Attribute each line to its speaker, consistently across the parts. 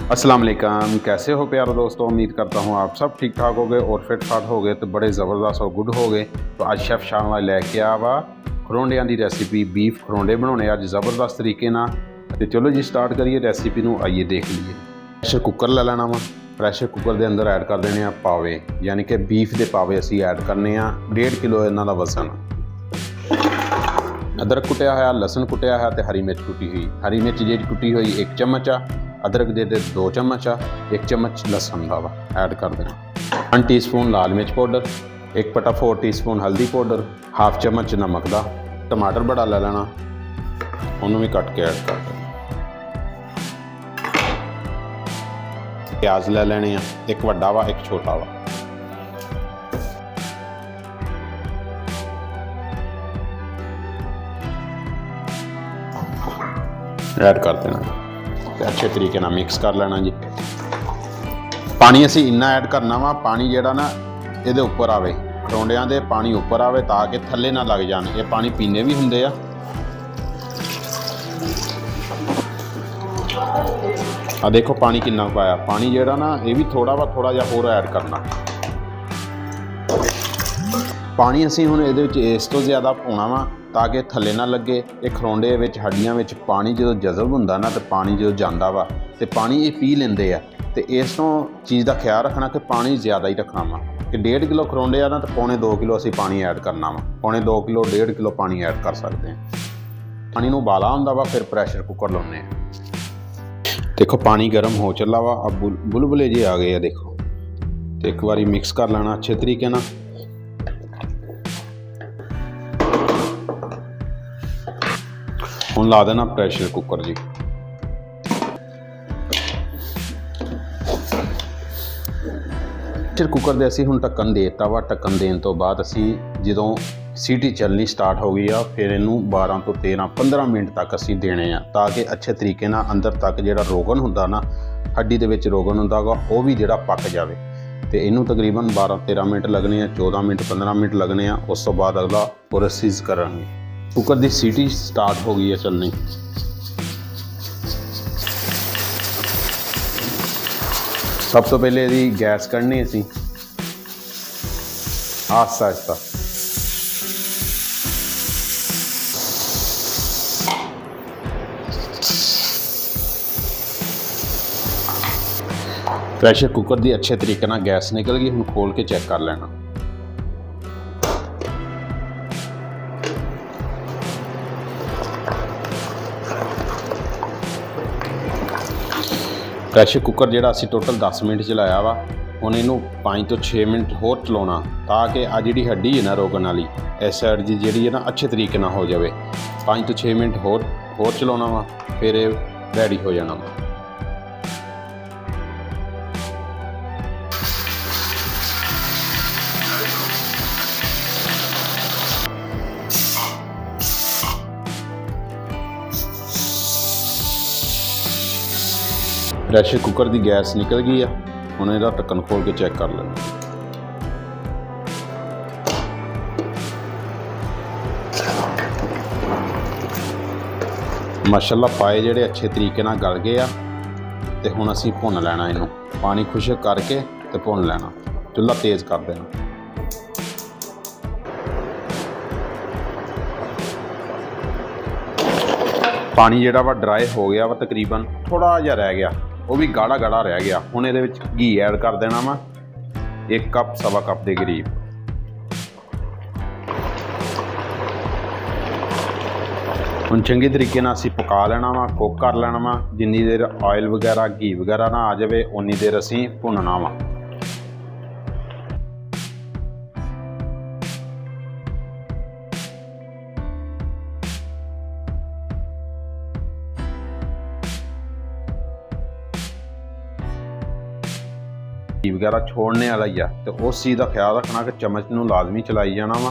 Speaker 1: अस्सलाम वालेकुम, कैसे हो प्यारे दोस्तों। उम्मीद करता हूँ आप सब ठीक ठाक हो गए और फिट फाट हो गए तो बड़े ज़बरदस्त और गुड हो गए। तो आज शेफ शाम वाले लैके आ वा खरोंडियां दी रेसिपी। बीफ खरोंडे बनाने अज ज़बरदस्त तरीके ना। तो चलो जी स्टार्ट करिए रेसिपी नूं। आइए देख लीजिए। प्रैशर कुकर ले लेना वा। प्रैशर कुकर के अंदर ऐड कर देने आ पावे, यानी कि बीफ के पावे असी ऐड करने आ। 1.5 किलो इन्हां दा वजन। अदरक कुटिया होया, लसन कुटिया है, तो हरी मिर्च कुटी हुई। हरी मिर्च जी कुटी हुई 1 चम्मच आ, अदरक दे 2 चम्मच आ, 1 चम्मच लसन का वा ऐड कर देना। 1 टीस्पून लाल मिर्च पाउडर, 1/4 टीस्पून हल्दी पाउडर, हाफ चम्मच नमक का। टमाटर बड़ा ले लेना, उन्होंने भी कट के ऐड कर देना। प्याज ले लेने, एक वड्डा वा एक छोटा वा। ऐड कर देना, अच्छे तरीके ना मिक्स कर लेना जी। पानी असी इन्ना ऐड करना वा, पानी जेड़ा ना ये उपर आवे, खरोंडियां दे पानी उपर आवे ताकि थले ना लग जान। ये पानी पीने भी हुंदे आ। देखो पानी कितना पाया। पानी जेड़ा ना ये भी थोड़ा जिहा होर ऐड करना। पानी असी हुण इस तो ज़्यादा पाउणा वा ताकि थले ना लगे। ये खरोंडे विच हड्डियां विच पानी जो जज़ब हुंदा ना, तो पानी जो जांदा वा तो पानी ये पी लेंदे आ। तो इस तो चीज़ का ख्याल रखना कि पानी ज़्यादा ही रखना वा। कि 1.5 किलो खरोंडे आ ना तो 1.25 किलो असी पानी ऐड करना वा। 1.25 किलो 1.5 किलो पानी ऐड कर सकते हैं। पानी नूं उबाला हुंदा वा, फिर प्रैशर कुकर लाउने आ। देखो पानी गर्म हो चला वा, अब बुलबुले जे आ गए आ देखो। तो एक बारी मिक्स कर लेना अच्छे तरीके ना। हुण ला देना प्रैशर कुकर जी। प्रैशर कुकर दे असी हुण ढक्कन देता वा। ढक्कन देने तो बाद असी जदों सीटी चलनी स्टार्ट हो गई आ, फिर इनू 12 तो 13-15 मिनट तक असी देने आ, ताकि अच्छे तरीके ना अंदर तक जिहड़ा रोगन हुंदा ना, हड्डी दे विच रोगन हुंदा गा, वो भी जिहड़ा पक जावे। तो इनू तकरीबन 12-13 मिनट लगने आ, 14 मिनट 15 मिनट लगने आ। उस तो बाद अगला प्रोसेस करांगे। कुकर की सीटी स्टार्ट हो गई है चलनी। सब तो पहले यदि गैस कढ़नी असी आस्ता आस्ता। प्रैशर कुकर की अच्छे तरीके ना गैस निकल गई। हुण खोल के चेक कर लेना। प्रैशर कुकर जिहड़ा असी टोटल 10 मिनट चलाया वा, हुण इनू 5 तो 6 मिनट होर चलाउणा ताकि आ जिहड़ी हड्डी है ना रोगन वाली, इस साइड की जिहड़ी है ना अच्छे तरीके ना हो जाए। 5 तो 6 मिनट होर चलाउणा वा, फिर रेडी हो जाना वा। प्रैशर कुकर की गैस निकल गई है। हुण इहदा ढक्कन खोल के चेक कर लेना। माशाअल्लाह पाए जिहड़े अच्छे तरीके नाल गल गए आ। ते हुण असीं भुन लेना इनू, पानी खुशक करके ते भुन लेना। चुल्हा तेज़ कर देना। पानी जिहड़ा वा ड्राई हो गया वा, तकरीबन थोड़ा जिहा रह गया, वो भी गाढ़ा गाढ़ा रह गया। हुण इहदे विच घी ऐड कर देना वा, 1 कप सवा कप के करीब। हुण चंगी तरीके नाल असीं पका लेना वा, कुक कर लेना वा। जिन्नी देर ऑयल वगैरह घी वगैरह ना आ जाए उन्नी देर असीं भुनना वा। वगैरह छोड़ने वाला ही आ, तो उस चीज़ का ख्याल रखना कि चम्मच नूं लाजमी चलाई जाना वा।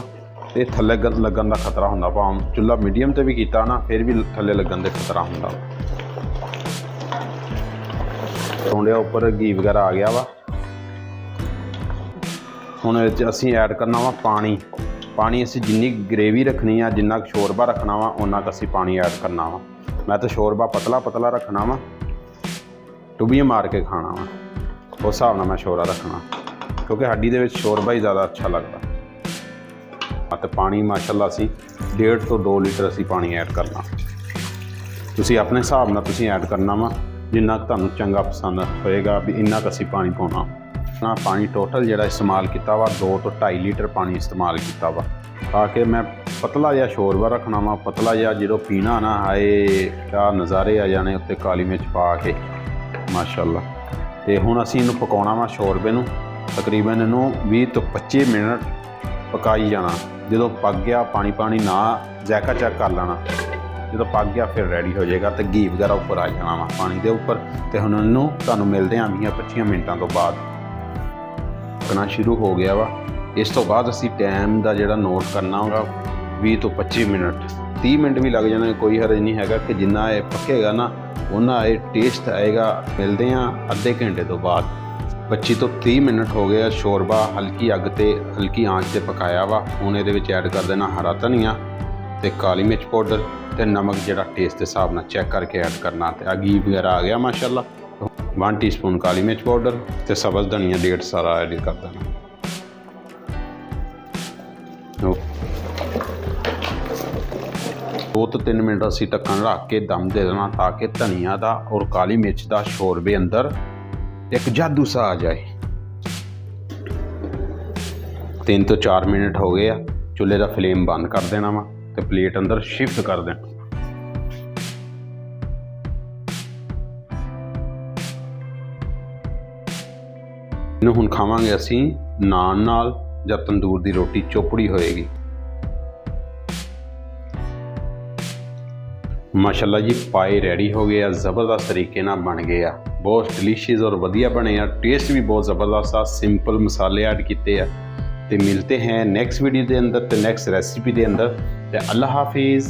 Speaker 1: तो थले लगन का खतरा होंदा, भावें चुल्हा मीडियम ते भी कीता ना, फिर भी थले लगन का खतरा होंदा। खरोंडियां उपर घी वगैरह आ गया वा। हुण असीं ऐड करना वा पानी। पानी असीं जिन्नी ग्रेवी रखनी आ, जिन्ना शोरबा रखना वा, उन्ना असीं पानी ऐड करना वा। मैं तो शोरबा पतला पतला रखना वा। ਟੁੱਬੀਆਂ ਮਾਰ ਕੇ ਖਾਣਾ ਵਾ। ਉਸ ਹਿਸਾਬ ਨਾਲ ਮੈਂ ਸ਼ੋਰਾ ਰੱਖਣਾ, ਕਿਉਂਕਿ ਹੱਡੀ ਦੇ ਵਿੱਚ ਸ਼ੋਰਬਾ ਹੀ ਜ਼ਿਆਦਾ ਅੱਛਾ ਲੱਗਦਾ। ਅਤੇ ਪਾਣੀ ਮਾਸ਼ਾਅੱਲਾ ਅਸੀਂ 1.5 ਤੋਂ 2 ਲੀਟਰ ਅਸੀਂ ਪਾਣੀ ਐਡ ਕਰਨਾ। ਤੁਸੀਂ ਆਪਣੇ ਹਿਸਾਬ ਨਾਲ ਤੁਸੀਂ ਐਡ ਕਰਨਾ ਵਾ, ਜਿੰਨਾ ਕੁ ਤੁਹਾਨੂੰ ਚੰਗਾ ਪਸੰਦ ਹੋਏਗਾ ਵੀ ਇੰਨਾ ਕੁ ਅਸੀਂ ਪਾਣੀ ਪਾਉਣਾ। ਨਾ ਪਾਣੀ ਟੋਟਲ ਜਿਹੜਾ ਇਸਤੇਮਾਲ ਕੀਤਾ ਵਾ 2 ਤੋਂ 2.5 ਲੀਟਰ ਪਾਣੀ ਇਸਤੇਮਾਲ ਕੀਤਾ ਵਾ, ਤਾਂ ਕਿ ਮੈਂ ਪਤਲਾ ਜਿਹਾ ਸ਼ੋਰਬਾ ਰੱਖਣਾ ਵਾ। ਪਤਲਾ ਜਿਹਾ ਜਦੋਂ ਪੀਣਾ ਨਾ, ਹਾਏ ਕਿਆ ਨਜ਼ਾਰੇ ਆ ਜਾਣੇ ਉੱਤੇ ਕਾਲੀ ਮਿਰਚ ਪਾ ਕੇ ਮਾਸ਼ਾਅੱਲਾ। ਤੇ ਹੁਣ ਅਸੀਂ ਇਹਨੂੰ ਪਕਾਉਣਾ ਵਾ ਸ਼ੋਰਬੇ ਨੂੰ, ਤਕਰੀਬਨ ਇਹਨੂੰ 20 ਤੋਂ 25 ਮਿੰਟ ਪਕਾਈ ਜਾਣਾ। ਜਦੋਂ ਪੱਕ ਗਿਆ ਪਾਣੀ ਨਾ ਜਾਇਕਾ ਚੈੱਕ ਕਰ ਲੈਣਾ, ਜਦੋਂ ਪੱਕ ਗਿਆ ਫਿਰ ਰੈਡੀ ਹੋ ਜਾਏਗਾ ਤੇ ਘੀ ਵਗੈਰਾ ਉੱਪਰ ਆ ਜਾਣਾ ਵਾ ਪਾਣੀ ਦੇ ਉੱਪਰ। ਤੇ ਹੁਣ ਇਹਨੂੰ ਤੁਹਾਨੂੰ ਮਿਲਦੇ ਹਾਂ 20-25 ਮਿੰਟਾਂ ਤੋਂ ਬਾਅਦ। ਪਕਣਾ ਸ਼ੁਰੂ ਹੋ ਗਿਆ ਵਾ। ਇਸ ਤੋਂ ਬਾਅਦ ਅਸੀਂ ਟਾਈਮ ਦਾ ਜਿਹੜਾ ਨੋਟ ਕਰਨਾ ਹੋਗਾ 20 ਤੋਂ 25 ਮਿੰਟ, 30 ਮਿੰਟ ਵੀ ਲੱਗ ਜਾਣਾ, ਕੋਈ ਹਰਜ ਨਹੀਂ ਹੈਗਾ ਕਿ ਜਿੰਨਾ ਇਹ ਪੱਕੇਗਾ ਨਾ ਉਹਨਾਂ ਇਹ ਟੇਸਟ ਆਏਗਾ। ਮਿਲਦੇ ਹਾਂ ਅੱਧੇ ਘੰਟੇ ਤੋਂ ਬਾਅਦ। 25 ਤੋਂ 30 ਮਿੰਟ ਹੋ ਗਏ। ਸ਼ੋਰਬਾ ਹਲਕੀ ਅੱਗ ਤੇ ਹਲਕੀ ਆਂਚ ਤੇ ਪਕਾਇਆ ਵਾ। ਹੁਣ ਇਹਦੇ ਵਿੱਚ ਐਡ ਕਰ ਦੇਣਾ ਹਰਾ ਧਨੀਆ ਤੇ ਕਾਲੀ ਮਿਰਚ ਪਾਊਡਰ ਤੇ ਨਮਕ, ਜਿਹੜਾ ਟੇਸਟ ਦੇ ਹਿਸਾਬ ਨਾਲ ਚੈੱਕ ਕਰਕੇ ਐਡ ਕਰਨਾ। ਤੇ ਘੀ ਵਗੈਰਾ ਆ ਗਿਆ ਮਾਸ਼ਾਅੱਲਾ। 1 ਟੀਸਪੂਨ ਕਾਲੀ ਮਿਰਚ ਪਾਊਡਰ ਤੇ ਸਬਜ਼ ਧਨੀਆ 1.5 ਸਾਰਾ ਐਡ ਕਰ ਦੇਣਾ। 2 ਤੋਂ 3 ਮਿੰਟ ਅਸੀਂ ਢੱਕਣ ਰੱਖ ਕੇ ਦਮ ਦੇ ਦੇਣਾ, ਤਾਂ ਕਿ ਧਨੀਆ ਦਾ ਔਰ ਕਾਲੀ ਮਿਰਚ ਦਾ ਸ਼ੋਰਬੇ ਅੰਦਰ ਇੱਕ ਜਾਦੂ ਸਾ ਆ ਜਾਏ। 3 ਤੋਂ 4 ਮਿੰਟ ਹੋ ਗਏ ਆ। ਚੁੱਲ੍ਹੇ ਦਾ ਫਲੇਮ ਬੰਦ ਕਰ ਦੇਣਾ ਵਾ ਤੇ ਪਲੇਟ ਅੰਦਰ ਸ਼ਿਫਟ ਕਰ ਦੇਣਾ। ਇਹਨੂੰ ਹੁਣ ਖਾਵਾਂਗੇ ਅਸੀਂ ਨਾਨ ਨਾਲ ਜਾਂ ਤੰਦੂਰ ਦੀ ਰੋਟੀ ਚੋਪੜੀ ਹੋਏਗੀ। ਮਾਸ਼ਾਅੱਲਾ ਜੀ ਪਾਏ ਰੈਡੀ ਹੋ ਗਏ ਆ, ਜ਼ਬਰਦਸਤ ਤਰੀਕੇ ਨਾਲ ਬਣ ਗਏ ਆ, ਬਹੁਤ ਡਿਲੀਸ਼ੀਅਸ ਔਰ ਵਧੀਆ ਬਣੇ ਆ। ਟੇਸਟ ਵੀ ਬਹੁਤ ਜ਼ਬਰਦਸਤ ਆ। ਸਿੰਪਲ ਮਸਾਲੇ ਐਡ ਕੀਤੇ ਆ। ਤੇ ਮਿਲਤੇ हैं नेक्स्ट वीडियो के अंदर, तो नेक्स्ट रेसिपी के अंदर। तो अल्लाह हाफिज़।